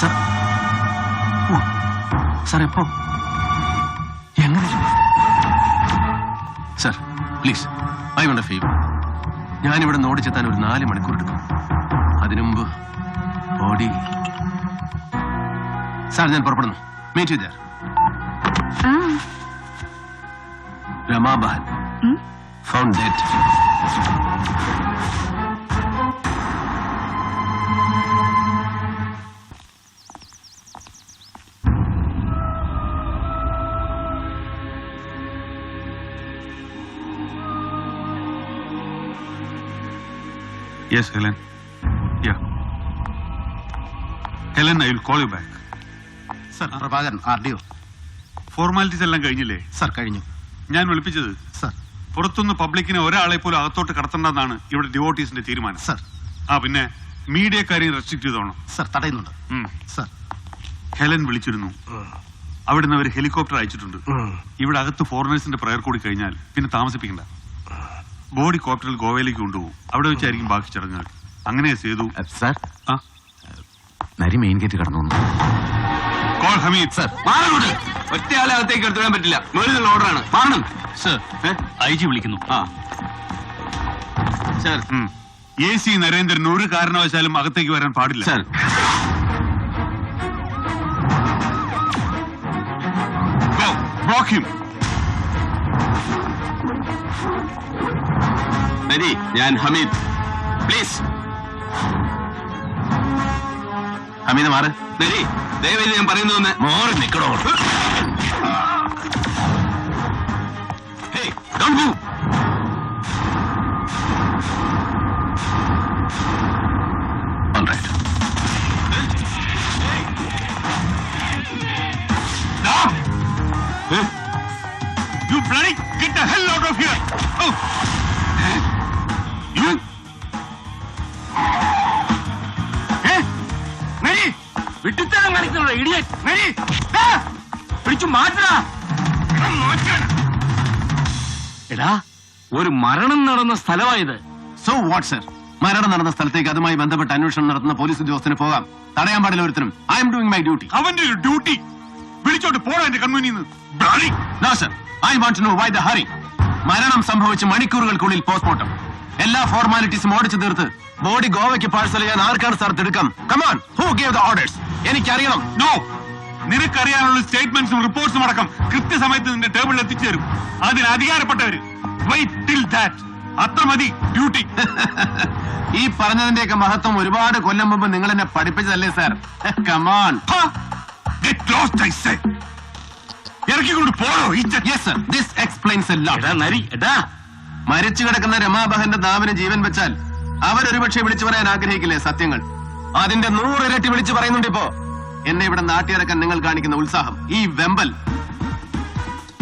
Sir sir എപ്പോ എങ്ങനെ? Sir please, I won't A favour. ഞാനിവിടെ ഓടിച്ചെത്താൻ ഒരു 4 മണിക്കൂർ എടുക്കും. അതിനു മുമ്പ് ബോഡി. സാർ ഞാൻ പുറപ്പെടുന്നു. Meet you there. Rama Bahal found dead. Yes, Helen. Yeah. Helen, I will call you back. Sir Prabhakaran, RDO. Formalities എല്ലാം കഴിഞ്ഞില്ലേ? സർ കഴിഞ്ഞു. ഞാൻ വിളിപ്പിച്ചത് സർ പുറത്തുനിന്ന് പബ്ലിക്കിനെ ഒരാളെ പോലും അകത്തോട്ട് കടത്തണ്ടെന്നാണ് ഇവിടെ ഡിവോട്ടീസിന്റെ തീരുമാനം. സർ പിന്നെ മീഡിയക്കാരെയും റെസ്ട്രിക്ട് ചെയ്തോണം. സർ തടയുന്നുണ്ട്. സർ ഹെലൻ വിളിച്ചിരുന്നു. അവിടുന്ന് അവർ ഹെലികോപ്റ്റർ അയച്ചിട്ടുണ്ട്. ഇവിടെ അകത്ത് ഫോറിനേഴ്സിന്റെ പ്രയർ കൂടി കഴിഞ്ഞാൽ പിന്നെ താമസിപ്പിക്കണ്ട. ബോഡി കോപ്റ്ററിൽ ഗോവയിലേക്ക് കൊണ്ടുപോകും. അവിടെ വെച്ചായിരിക്കും ബാക്കി ചടങ്ങുകൾ. അങ്ങനെ ചെയ്തു. സാർ നരി മെയിൻ ഗേറ്റ് കടന്നു. കോൾ ഹമീദ്. സർ ഒറ്റയാളെ അകത്തേക്ക് എടുത്തുവിടാൻ പറ്റില്ല. മുകളിലുള്ള ഓർഡറാണ്. മാറണം. സർ IG വിളിക്കുന്നു. സർ AC നരേന്ദ്രൻ ഒരു കാരണവശാലും അകത്തേക്ക് വരാൻ പാടില്ല. Sir block him. നരി, ഞാൻ ഹമീദ്. പ്ലീസ് ഹമീദ് മാറ്. നരി, ദയവേദി ഞാൻ പറയുന്നു. മോറ് നിൽക്കണോ? Hey, don't move. All right. Stop! You bloody get the hell out of here! Oh! You! നരി വിട്ടിത്തരം കാണിക്കുന്നുണ്ടോ ഇഡിയറ്റ്? നരി പിടിച്ചു മാറ്റാ. എടാ, ഒരു മരണം നടന്ന സ്ഥലമായത്. So what sir? മരണം നടന്ന സ്ഥലത്തേക്ക് അതുമായി ബന്ധപ്പെട്ട് അന്വേഷണം നടത്തുന്ന പോലീസ് ഉദ്യോഗസ്ഥന് പോകാം. തടയാൻ പാടില്ല ഒരുത്തരും. I'm doing my duty. അവന്റെ ഒരു ഡ്യൂട്ടി വിളിച്ചോട്ട് പോടാ എന്റെ കൺമുന്നിൽ. No sir, I want to know why the hurry. മരണം സംഭവിച്ച് മണിക്കൂറുകൾക്കുള്ളിൽ പോസ്റ്റ്മോർട്ടം. എല്ലാ ഫോർമാലിറ്റീസും ഓടിച്ചു തീർത്ത് ബോഡി ഗോവയ്ക്ക് പാഴ്സൽ ചെയ്യാൻ ആർക്കാണ് സാർ തിടുക്കം? Come on, who gave the orders? എനിക്കറിയണം. നോ, നിനക്കറിയാനുള്ള സ്റ്റേറ്റ്മെന്റ്സും റിപ്പോർട്ട്സും അടക്കം കൃത്യസമയത്ത് നിന്റെ ടേബിളിൽ എത്തിച്ചേരും. അതിന് അധികാരപ്പെട്ടവര്. Wait till that. അത്ര മതി ഡ്യൂട്ടി. ഈ പറഞ്ഞതിന്റെയൊക്കെ മഹത്വം ഒരുപാട് കൊല്ലം മുമ്പ് നിങ്ങൾ എന്നെ പഠിപ്പിച്ചതല്ലേ sir? Come on. Get lost, I say. ഇറക്കിക്കൊണ്ട് പോയോ? Yes sir, this explains a lot. എടാ നരി, എടാ മരിച്ചു കിടക്കുന്ന രമാബഹന്റെ നാവിന് ജീവൻ വെച്ചാൽ അവരൊരുപക്ഷെ വിളിച്ചു പറയാൻ ആഗ്രഹിക്കില്ലേ സത്യങ്ങൾ? അതിന്റെ 100 ഇരട്ടി വിളിച്ചു പറയുന്നുണ്ട് ഇപ്പോ. എന്നെ ഇവിടെ നാട്ടിയിറക്കാൻ നിങ്ങൾ കാണിക്കുന്ന ഉത്സാഹം, ഈ വെമ്പൽ.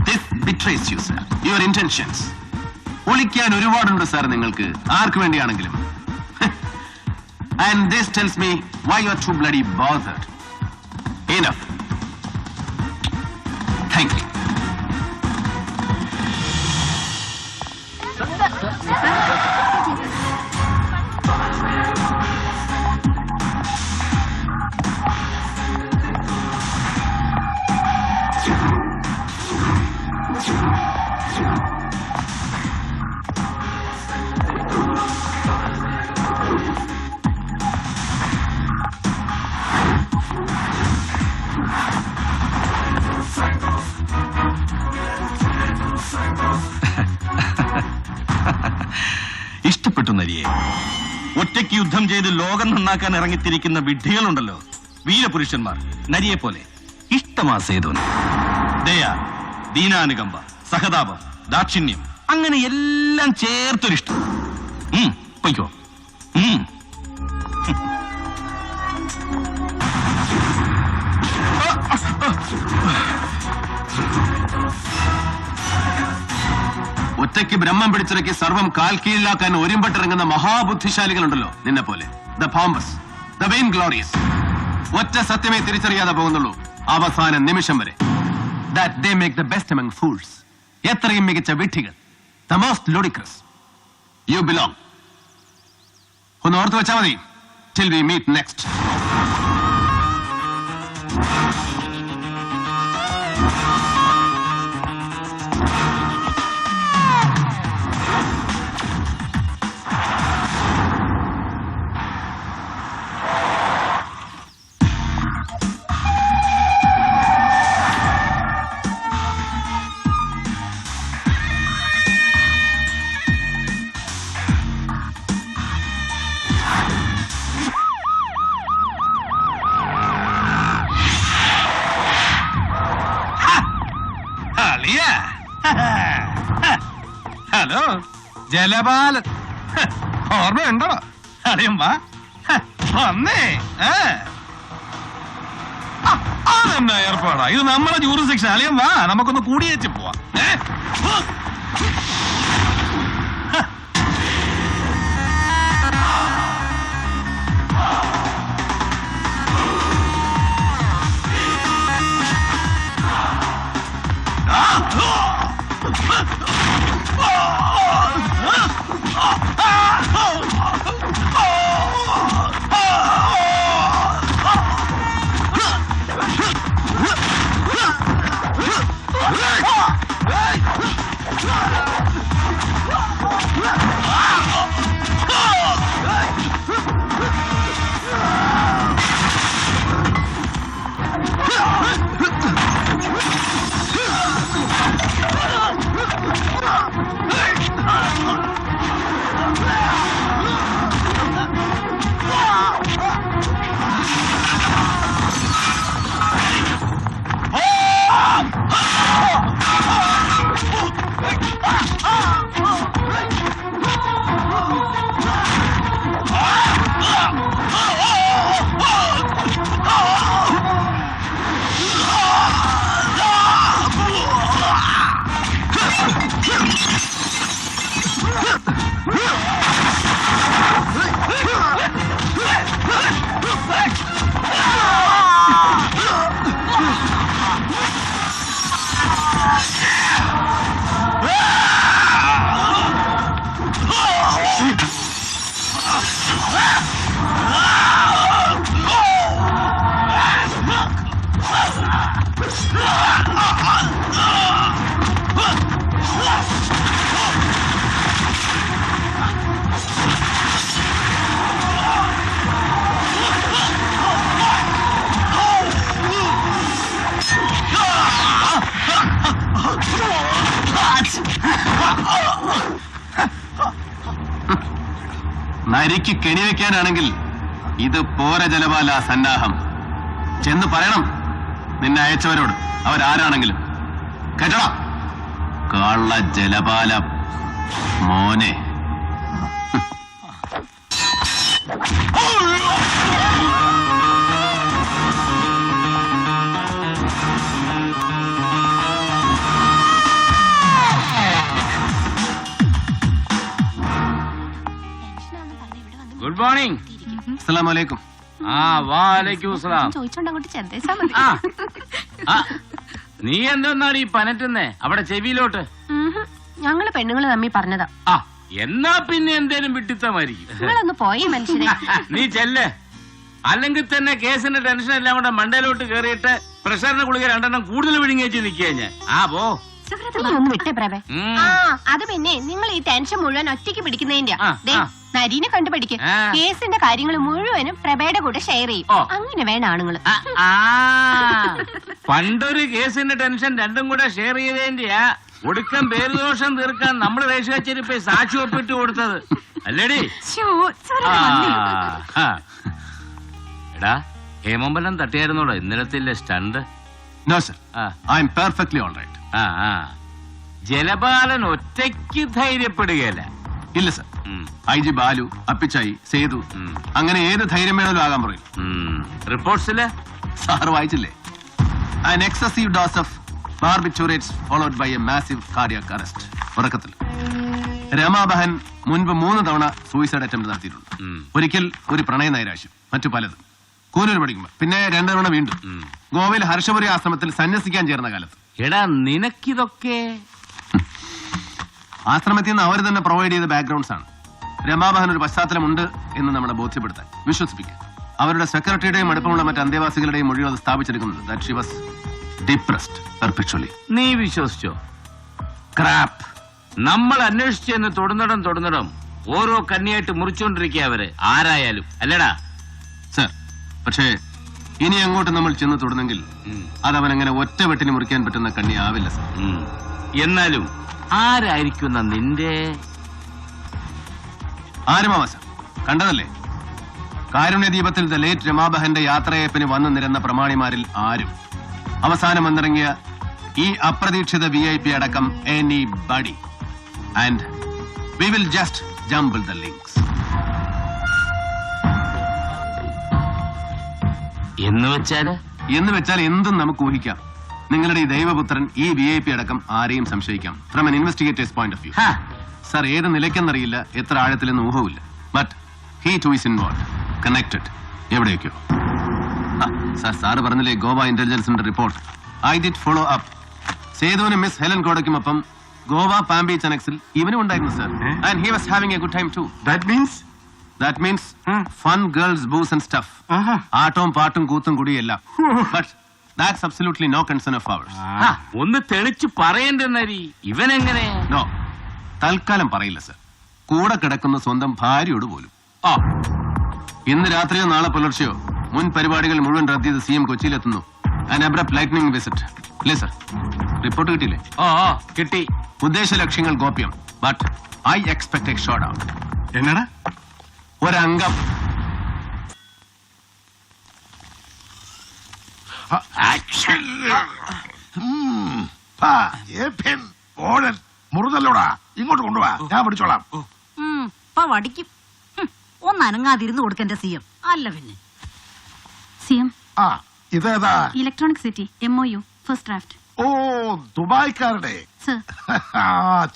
This betrays you, sir. Your intentions. ഒളിക്കാൻ ഒരുപാടുണ്ട് സാർ നിങ്ങൾക്ക്, ആർക്ക് വേണ്ടിയാണെങ്കിലും. And this tells me why you are too bloody bothered. Enough. Thank you. ഇഷ്ടപ്പെട്ടു നരിയെ. ഒറ്റയ്ക്ക് യുദ്ധം ചെയ്ത് ലോകം നന്നാക്കാൻ ഇറങ്ങിത്തിരിക്കുന്ന വിഡ്ഢികളുണ്ടല്ലോ, വീരപുരുഷന്മാർ. നരിയെ പോലെ ഇഷ്ടമാ സേതുവിന്. ദയ, ദീനാനുകമ്പ, സഹതാപം, ദാക്ഷിണ്യം, അങ്ങനെ എല്ലാം ചേർത്തൊരിഷ്ടം. പൊയ്ക്കോ. ഒറ്റയ്ക്ക് ബ്രഹ്മം പിടിച്ചിറക്കി സർവം കാൽ കീഴിലാക്കാൻ ഒരുമ്പട്ടിറങ്ങുന്ന മഹാബുദ്ധിശാലികളുണ്ടല്ലോ നിന്നെ പോലെ. The pompous, the vainglorious. ഒറ്റ സത്യമേ തിരിച്ചറിയാതെ പോകുന്നുള്ളൂ അവസാന നിമിഷം വരെ. That they make the best among fools. എത്രയും മികച്ച വിഡ്ഢികൾ. The most ludicrous. You belong. ഒന്ന് ഓർത്ത് വെച്ചാൽ മതി. Till we meet next. Hello Jalapalan ഓർമ്മയുണ്ടോ? അറിയും വാ വന്നേ. അതെന്നാ ഏർപ്പാടാ, ഇത് നമ്മളെ ജൂറിസ്ഡിക്ഷൻ. അളിയൻ വാ, നമുക്കൊന്ന് കൂടിയേച്ച് പോവാം. നരിക്ക് കെണിവെക്കാനാണെങ്കിൽ ഇത് പോര ജലപാല സന്നാഹം. ചെന്ന് പറയണം നിന്നെ അയച്ചവരോട്, അവരാരാണെങ്കിലും. കേട്ടടാ കള്ള ജലപാല മോനെ. Good morning. അസ്സലാമു അലൈക്കും. വാലൈക്കും സലാം. ചോദിച്ചോണ്ട് അങ്ങോട്ട് ചെന്നേച്ചാ മതി. നീ എന്തെന്നാണ് ഈ പനറ്റുന്നേ അവിടെ ചെവിയിലോട്ട്? ഞങ്ങള് പെണ്ണുങ്ങള് തമ്മി പറഞ്ഞതാ. എന്നാ പിന്നെ എന്തേലും വിട്ടിത്തമായിരിക്കും. നിങ്ങളൊന്ന് പോയി മനുഷ്യനെ. നീ ചെല്ലേ, അല്ലെങ്കിൽ തന്നെ കേസിന്റെ ടെൻഷൻ എല്ലാം കൂടെ മണ്ടയിലോട്ട് കേറിയിട്ട് പ്രഷറിന്റെ ഗുളിക 2 കൂടുതൽ വിഴുങ്ങിയേച്ച് നിൽക്കുക ഞാൻ. പോ. ഒന്ന് വിട്ടേ പ്രഭേ. അത് പിന്നെ നിങ്ങൾ ഈ ടെൻഷൻ മുഴുവൻ ഒറ്റയ്ക്ക് പിടിക്കുന്നതിന്റെ നരീനെ കണ്ടു പഠിക്കും. കേസിന്റെ കാര്യങ്ങൾ മുഴുവനും പ്രഭയുടെ കൂടെ ഷെയർ ചെയ്യും. അങ്ങനെ വേണം ആണുങ്ങള്. പണ്ടൊരു കേസിന്റെ ടെൻഷൻ 2 കൂടെ ഷെയർ ചെയ്തതിന്റെയാ ഒടുക്കം പേരുദോഷം തീർക്കാൻ നമ്മൾ റേഷൻ കച്ചേരി പോയി സാക്ഷി ഒപ്പിട്ട് കൊടുത്തത് അല്ലേടി? എടാ ഹേമമ്പലം തട്ടിയായിരുന്നോളോ ഇന്നലത്തെ stunt? No sir, I am perfectly all right. Jalapalan ഒറ്റയ്ക്ക് ധൈര്യപ്പെടുകയല്ല. ഇല്ല sir, I G Balu, Appichayi, Sethu, അങ്ങനെ ഏത് ധൈര്യം വേണമല്ലോ ആകാൻ പറയും. റിപ്പോർട്ട്സില് സാർ വായിച്ചില്ലേ? An excessive dose of barbiturates followed by a massive cardiac arrest. ഉറക്കത്തിൽ രമാബഹൻ മുൻപ് 3 തവണ സൂയിസൈഡ് അറ്റംപ്റ്റ് നടത്തിയിട്ടുണ്ട്. ഒരിക്കൽ ഒരു പ്രണയ നൈരാശ്യം, മറ്റു പലതും. കൂനൂർ പഠിക്കുമ്പോ പിന്നെ 2 തവണ വീണ്ടും ഗോവയിൽ ഹർഷപുരി ആശ്രമത്തിൽ സന്യസിക്കാൻ ചേർന്ന കാലത്ത്. എടാ നിനക്കിതൊക്കെ ആശ്രമത്തിൽ നിന്ന് അവർ തന്നെ പ്രൊവൈഡ് ചെയ്ത ബാക്ക്ഗ്രൗണ്ട്സ് ആണ്. രമാബഹൻ ഒരു പശ്ചാത്തലമുണ്ട് എന്ന് നമ്മളെ ബോധ്യപ്പെടുത്താൻ, വിശ്വസിപ്പിക്കാൻ. അവരുടെ സെക്രട്ടറിയുടെയും അടുപ്പമുള്ള മറ്റ് അന്തേവാസികളുടെയും മൊഴികൾ അത് സ്ഥാപിച്ചെടുക്കുന്നത് that she was depressed perpetually. നീ വിശ്വസിച്ചോ? ക്രാപ്പ്. നമ്മൾ അന്വേഷിച്ചെന്ന് തൊടുന്നിടം ഓരോ കണ്ണിയായിട്ട് മുറിച്ചോണ്ടിരിക്കുക അവര് ആരായാലും, അല്ലടാ സർ? പക്ഷേ ഇനി അങ്ങോട്ട് നമ്മൾ ചെന്ന് തൊടുന്നെങ്കിൽ അതവനങ്ങനെ ഒറ്റ വെട്ടിന് മുറിക്കാൻ പറ്റുന്ന കണ്ണി ആവില്ല സർ. എന്നാലും ആരായിരിക്കുന്ന നിന്റെ ആരുമാവാ സർ? കണ്ടതല്ലേ, കാരുണ്യദീപത്തിൽ ദ ലേറ്റ് രമാബഹന്റെ യാത്രയപ്പിന് വന്നു നിരന്ന പ്രമാണിമാരിൽ ആരും അവസാനം വന്നിറങ്ങിയ ഈ അപ്രതീക്ഷിത VIP അടക്കം anybody. And We will just jumble the links. എന്ന് വെച്ചാൽ എന്തും നമുക്ക് ഊഹിക്കാം. നിങ്ങളുടെ ഈ ദൈവപുത്രൻ ഈ VIP അടക്കം ആരെയും സംശയിക്കാം from an investigators point of view. Sir, ഏത് നിലയ്ക്കെന്നറിയില്ല, എത്ര ആഴത്തിലെന്ന് ഊഹമില്ല. But he too is involve, connected എവിടെയൊക്കെയോ. സാറ് പറഞ്ഞില്ലേ ഗോവ ഇന്റലിജൻസിന്റെ report. I did follow up. സേതുവിനും മിസ് ഹെലൻ കോടയ്ക്കുമൊപ്പം ഗോവ പാം ബീച്ച് അനക്സിൽ ഇവനും ഉണ്ടായിരുന്നു sir. And he was having a good time too. That means fun, girls, booze and stuff. ആട്ടവും പാട്ടും കൂത്തും കൂടിയെല്ലാം. But that's absolutely no concern of ours. ഒന്ന് തെളിച്ച് പറയണ്ടെന്നരി ഇവനെങ്ങനെ? No, തൽക്കാലം പറയില്ല സർ. കൂടെ കിടക്കുന്ന സ്വന്തം ഭാര്യയോട് പോലും. ഇന്ന് രാത്രിയോ നാളെ പുലർച്ചെയോ മുൻ പരിപാടികൾ മുഴുവൻ റദ്ദ് ചെയ്ത് CM കൊച്ചിയിലെത്തുന്നു. An abrupt lightning visit. ഇല്ലേ സർ? റിപ്പോർട്ട് കിട്ടിയില്ലേ? കിട്ടി. ഉദ്ദേശ ലക്ഷ്യങ്ങൾ ഗോപ്യം. But I expect a showdown. എന്നടാ ഒരംഗം. മുറുതല്ലോടാ, ഇങ്ങോട്ട് കൊണ്ടുപോവാ, ഞാൻ പിടിച്ചോളാം. വടിക്കും. ഒന്ന് അനങ്ങാതിരുന്ന് കൊടുക്കെന്റെ CM. അല്ല പിന്നെ CM, ആ, ഇതേതാ? Electronic city MOU first draft. ഓ, ദുബായ്ക്കാരുടെ. സർ.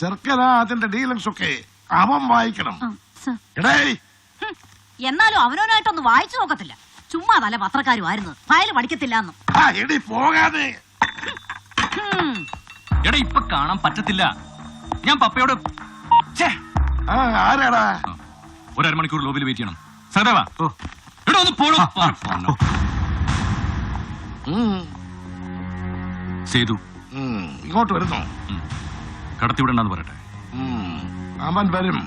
ചെറുക്കനാ അതിന്റെ ഡീലിങ്സ് ഒക്കെ അവൻ വായിക്കണം. സർ. എടേ, എന്നാലും അവനോനായിട്ടൊന്ന് വായിച്ചു നോക്കത്തില്ല. ചുമ്മാ തല പത്രക്കാരുമായിരുന്നു. ഫയൽ പഠിക്കത്തില്ല എന്നും. എടി പോകാതെ. എടാ ഇപ്പൊ കാണാൻ പറ്റത്തില്ല. ഞാൻ പപ്പയോട് ആരാടാ? ഒരു അരമണിക്കൂർ ലോബിയിൽ വെയിറ്റ് ചെയ്യണം. സഹദേവാ, എടാ ഒന്ന് പോടോ. സേതു ഇങ്ങോട്ട് വരുന്നു. കടത്തിവിടണ്ടെന്ന് പറയട്ടെ. അവൻ വരും.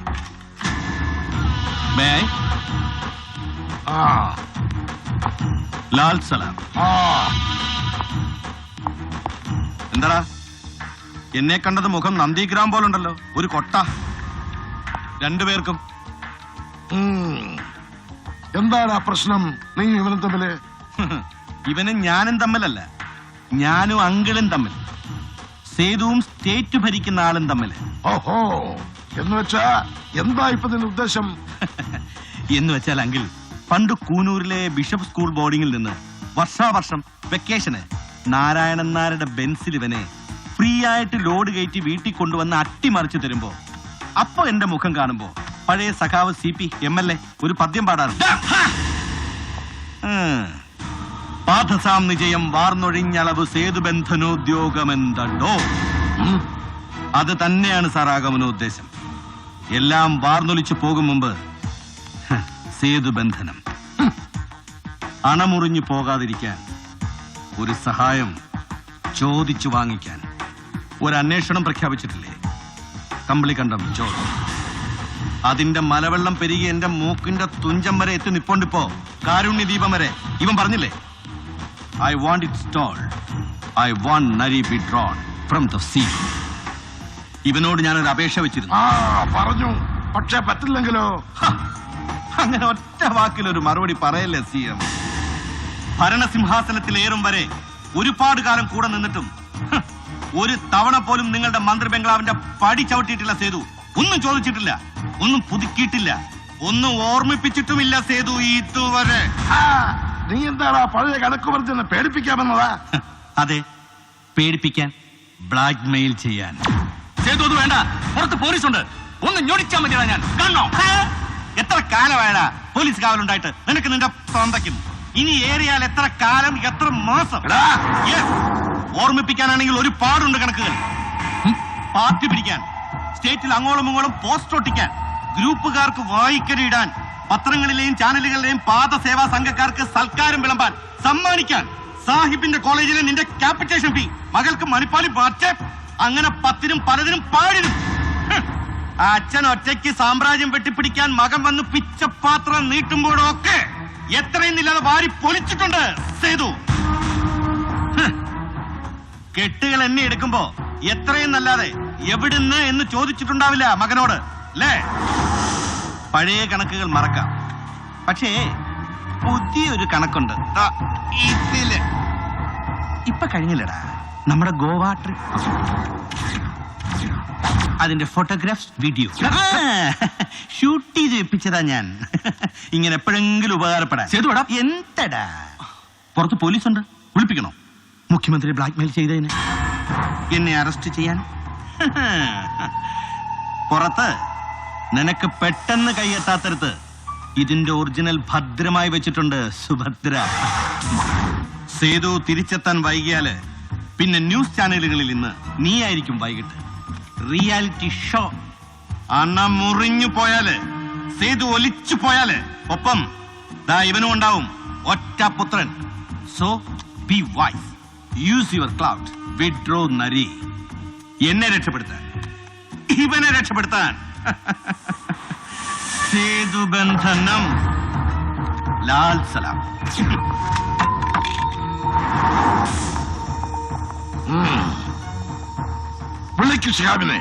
ആ, ലാൽ സലാം. ആ, എന്താടാ എന്നെ കണ്ടത് മുഖം നന്ദിഗ്രാം പോലുണ്ടല്ലോ. ഒരു കൊട്ട രണ്ടുപേർക്കും. എന്താടാ പ്രശ്നം? നീ ഇവനും തമ്മില്? ഇവനും ഞാനും തമ്മിലല്ല, ഞാനും അങ്കിളും തമ്മിൽ, സേതുവും സ്റ്റേറ്റ് ഭരിക്കുന്ന ആളും തമ്മിൽ. ഓഹോ, എന്ന് വെച്ചാ എന്താ ഇപ്പൊ നിന്റെ ഉദ്ദേശം? എന്ന് വെച്ചാൽ അങ്കിൾ, പണ്ട് കൂനൂരിലെ ബിഷപ്പ് സ്കൂൾ ബോർഡിങ്ങിൽ നിന്ന് വർഷാവർഷം വെക്കേഷന് നാരായണൻ നായരുടെ ബെൻസിൽ ഇവനെ ഫ്രീ ആയിട്ട് ലോഡ് കയറ്റി വീട്ടിൽ കൊണ്ടുവന്ന് അട്ടിമറിച്ചു തരുമ്പോ അപ്പൊ എന്റെ മുഖം കാണുമ്പോ പഴയ സഖാവ് CP MLA ഒരു പദ്യം പാടാറുണ്ട്. പാഠസാം നിജയം വാർന്നൊഴിഞ്ഞളവ് സേതുബന്ധനോദ്യോഗമെന്തോ. അത് തന്നെയാണ് സാർ ആഗമനോദ്ദേശം. എല്ലാം വാർന്നൊലിച്ചു പോകും മുമ്പ് സേതുബന്ധനം. അണമുറിഞ്ഞു പോകാതിരിക്കാൻ, ഒരു സഹായം ചോദിച്ചു വാങ്ങിക്കാൻ ഒരു അന്വേഷണം പ്രഖ്യാപിച്ചിട്ടില്ലേ? കമ്പിളിക്കണ്ടം ചോദ്യം. അതിന്റെ മലവെള്ളം പെരുകി എന്റെ മൂക്കിന്റെ തുഞ്ചം വരെ എത്തി നിപ്പോണ്ടിപ്പോ, കാരുണ്യദീപം വരെ. ഇവൻ പറഞ്ഞില്ലേ, I want it stalled, I want Nari be drawn from the sea. ഇവനോട് ഞാനൊരു അപേക്ഷ വെച്ചിരുന്നു. പറഞ്ഞു, പക്ഷെ പറ്റില്ലെങ്കിലോ? അങ്ങനെ ഒറ്റ വാക്കിലൊരു മറുപടി പറയല്ലേ CM. ഭരണസിംഹാസനത്തിലേറും വരെ ഒരുപാട് കാലം കൂടെ നിന്നിട്ടും ഒരു തവണ പോലും നിങ്ങളുടെ മന്ത്രി ബംഗ്ലാവിന്റെ പടി ചവിട്ടിയിട്ടില്ല സേതു. ഒന്നും ചോദിച്ചിട്ടില്ല, ഒന്നും പുതുക്കിയിട്ടില്ല, ഒന്നും ഓർമ്മിപ്പിച്ചിട്ടുമില്ല സേതു ഇതുവരെ. നീ എന്താടാ പഴയ കണക്ക് പറഞ്ഞെന്ന് പേടിപ്പിക്കാമെന്നതാ? അതെ, പേടിപ്പിക്കാൻ, ബ്ലാക്ക് മെയിൽ ചെയ്യാൻ. സേതു അത് വേണ്ട, പുറത്ത് പോലീസുണ്ട്. ഒന്ന് ഞൊടിച്ചാൽ മതിയാ. ഞാൻ കാണണോ? എത്ര കാലമായടാ പോലീസ് കാവലുണ്ടായിട്ട് നിനക്ക് നിന്റെ സ്വന്തക്കും? ഇനി ഏറിയാൽ എത്ര കാലം, എത്ര മാസം? ഓർമ്മിപ്പിക്കാനാണെങ്കിൽ ഒരു പാടുണ്ട് കണക്കുകൾ. പാർട്ടി പിടിക്കാൻ, സ്റ്റേറ്റിൽ അങ്ങോളം ഇങ്ങോളം പോസ്റ്റർ ഒട്ടിക്കാൻ, ഗ്രൂപ്പുകാർക്ക് വായിക്കരിയിടാൻ, പത്രങ്ങളിലെയും ചാനലുകളിലെയും പാദസേവാ സംഘക്കാർക്ക് സൽക്കാരം വിളമ്പാൻ, സമ്മാനിക്കാൻ, സാഹിബിന്റെ കോളേജിലെ നിന്റെ ക്യാപിറ്റേഷൻ ഫീ, മകൾക്ക് മണിപ്പാലി വാട്സ്ആപ്പ്, അങ്ങനെ പത്തിനും പലതിനും പാടിനും. അച്ഛൻ ഒറ്റയ്ക്ക് സാമ്രാജ്യം വെട്ടിപ്പിടിക്കാൻ മകൻ വന്ന് പിച്ചപാത്രം നീട്ടുമ്പോഴൊക്കെ എത്രയും ഇല്ലാതെ വാരി പൊലിച്ചിട്ടുണ്ട് സേതു. കെട്ടുകൾ എന്നെ എടുക്കുമ്പോ എത്രയും നല്ലാതെ എവിടുന്ന് എന്ന് ചോദിച്ചിട്ടുണ്ടാവില്ല മകനോട്, അല്ലേ? പഴയ കണക്കുകൾ മറക്കാം, പക്ഷേ പുതിയൊരു കണക്കുണ്ട്. ഇതില് ഇപ്പൊ കഴിഞ്ഞില്ലടാ നമ്മുടെ ഗോവ ട്രിപ്പ്. അതിന്റെ ഫോട്ടോഗ്രാഫ്സ് വീഡിയോ ഷൂട്ട് ചെയ്ത് വെപ്പിച്ചതാ ഞാൻ. ഇങ്ങനെ എപ്പോഴെങ്കിലും ഉപകാരപ്പെടാൻ. സേതുവാടാ. എന്തടാ പുറത്ത് പോലീസുണ്ട്, വിളിപ്പിക്കണോ? മുഖ്യമന്ത്രി ബ്ലാക്ക്മെയിൽ ചെയ്തതിന് എന്നെ അറസ്റ്റ് ചെയ്യാൻ? പുറത്ത് നിനക്ക് പെട്ടെന്ന് കൈയെത്താത്തടുത്ത് ഇതിന്റെ ഒറിജിനൽ ഭദ്രമായി വെച്ചിട്ടുണ്ട് സുഭദ്ര. സേതു തിരിച്ചെത്താൻ വൈകിയാല് പിന്നെ ന്യൂസ് ചാനലുകളിൽ ഇന്ന് നീ ആയിരിക്കും വൈകിട്ട്. റിയാലിറ്റി ഷോ അണ്ണ മുറിഞ്ഞു പോയാല്, സേതു ഒലിച്ചു പോയാല് ഒപ്പം ദാ ഇവനും ഉണ്ടാവും, ഒറ്റ പുത്രൻ. So be wise, use your cloud, withdraw Nari. എന്നെ രക്ഷപ്പെടുത്താൻ, ഇവനെ രക്ഷപ്പെടുത്താൻ. സേതുബന്ധനം. ലാൽ സലാം. വിളിക്കു ഷിഹാബിനെ.